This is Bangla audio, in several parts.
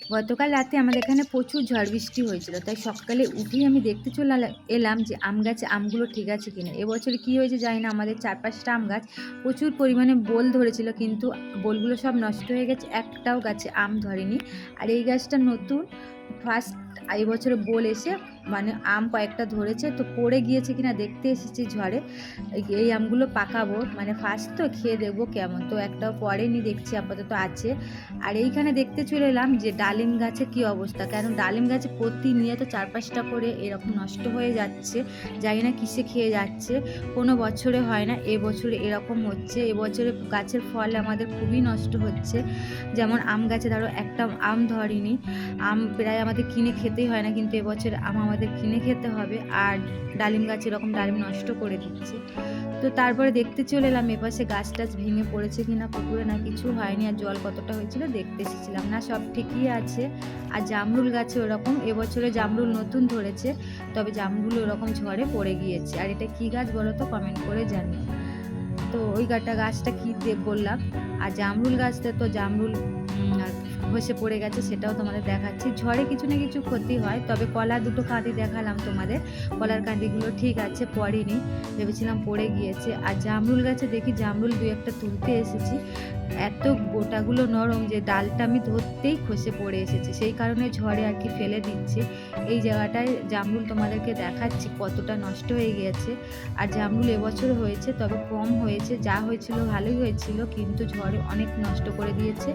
গতকাল রাতে আমাদের এখানে প্রচুর ঝড় বৃষ্টি হয়েছিল, তাই সকালে উঠেই আমি দেখতে চলে এলাম যে আম গাছে আমগুলো ঠিক আছে কিনা। এবছর কি হয়েছে জানি না, আমাদের 4-5টা আম গাছ প্রচুর পরিমাণে বোল ধরেছিল, কিন্তু বোলগুলো সব নষ্ট হয়ে গেছে, একটাও গাছে আম ধরেনি। আর এই গাছটা নতুন, ফার্স্ট এই বছরে বোল এসে মানে আম কয়েকটা ধরেছে, তো পড়ে গিয়েছে কিনা দেখতে এসেছি ঝড়ে। এই আমগুলো পাকাবো, মানে ফার্স্ট তো খেয়ে দেখবো কেমন। তো একটাও পড়েনি, দেখছি আপাতত আছে। আর এইখানে দেখতে চলে এলাম যে ডালিম গাছে কি অবস্থা, কারণ ডালিম গাছে প্রতিনিয়ত 4-5টা করে এরকম নষ্ট হয়ে যাচ্ছে, জানি না কিসে খেয়ে যাচ্ছে। কোনো বছরে হয় না, এবছরে এরকম হচ্ছে। এবছরে গাছের ফল আমাদের খুবই নষ্ট হচ্ছে। যেমন আম গাছে ধরো একটা আম ধরেনি, আম প্রায় আমাদের কিনে খেতেই হয় না, কিন্তু এবছর আম আমাদের কিনে খেতে হবে। আর ডালিম গাছ এরকম ডালিম নষ্ট করে দিচ্ছে। তো তারপরে দেখতে চলে এলাম এপাশে গাছ টাছ ভেঙে পড়েছে কিনা পুকুরে, না কিছু হয়নি। আর জল কতটা হয়েছিল দেখতে এসেছিলাম, না সব ঠিকই আছে। আর জামরুল গাছে ওরকম এবছরে জামরুল নতুন ধরেছে, তবে জামরুল ওরকম ঝড়ে পড়ে গিয়েছে। আর এটা কি গাছ বলো তো, কমেন্ট করে জানিও। তো ওই গাছটা কি বললাম। আর জামরুল গাছটা তো জামরুল খসে পড়ে গেছে, সেটাও তোমাদের দেখাচ্ছি। ঝড়ে কিছু না কিছু ক্ষতি হয়, তবে কলা দুটো কাঁদি দেখালাম তোমাদের, কলার কাঁদিগুলো ঠিক আছে, পড়েনি, ভেবেছিলাম পড়ে গিয়েছে। আর জামরুল গাছে দেখি জামরুল 2-1টা তুলতে এসেছি, এত গোটাগুলো নরম যে ডালটা আমি ধরতেই খসে পড়ে এসেছে, সেই কারণে ঝড়ে আর কি ফেলে দিচ্ছে। এই জায়গাটায় জামরুল তোমাদেরকে দেখাচ্ছি কতটা নষ্ট হয়ে গিয়েছে। আর জামরুল এবছর হয়েছে, তবে কম হয়েছে, যা হয়েছিল ভালোই হয়েছিল, কিন্তু ঝড়ে অনেক নষ্ট করে দিয়েছে।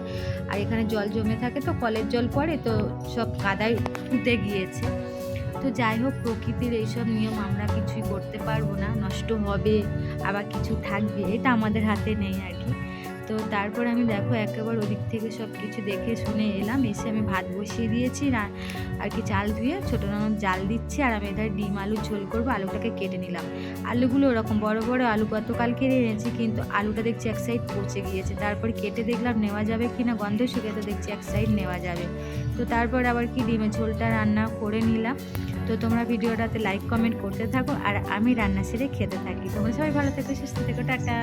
আর এখানে জল জমে থাকে, তো কলের জল পড়ে, তো সব কাদায় উঠে গিয়েছে। তো যাই হোক, প্রকৃতির এইসব নিয়ম আমরা কিছুই করতে পারবো না, নষ্ট হবে আবার কিছু থাকবে, এটা আমাদের হাতে নেই আর কি। তো তারপর আমি দেখো একেবারে ওদিক থেকে সব কিছু দেখে শুনে এলাম, এসে আমি ভাত বসিয়ে দিয়েছি আর কি, চাল ধুয়ে ছোটো ননদ জাল দিচ্ছি। আর আমি এধারে ডিম আলু ঝোল করবো, আলুটাকে কেটে নিলাম। আলুগুলো ওরকম বড় বড় আলু গতকাল কেটে এনেছি, কিন্তু আলুটা দেখছি এক সাইড পচে গিয়েছে। তারপর কেটে দেখলাম নেওয়া যাবে কি না, গন্ধ শুকে তো দেখছি এক সাইড নেওয়া যাবে। তো তারপর আবার কি ডিমের ঝোলটা রান্না করে নিলাম। তো তোমরা ভিডিওটাতে লাইক কমেন্ট করতে থাকো, আর আমি রান্না সেরে খেতে থাকি। তোমরা সবাই ভালো থেকো, সুস্থ থেকো, টাটা।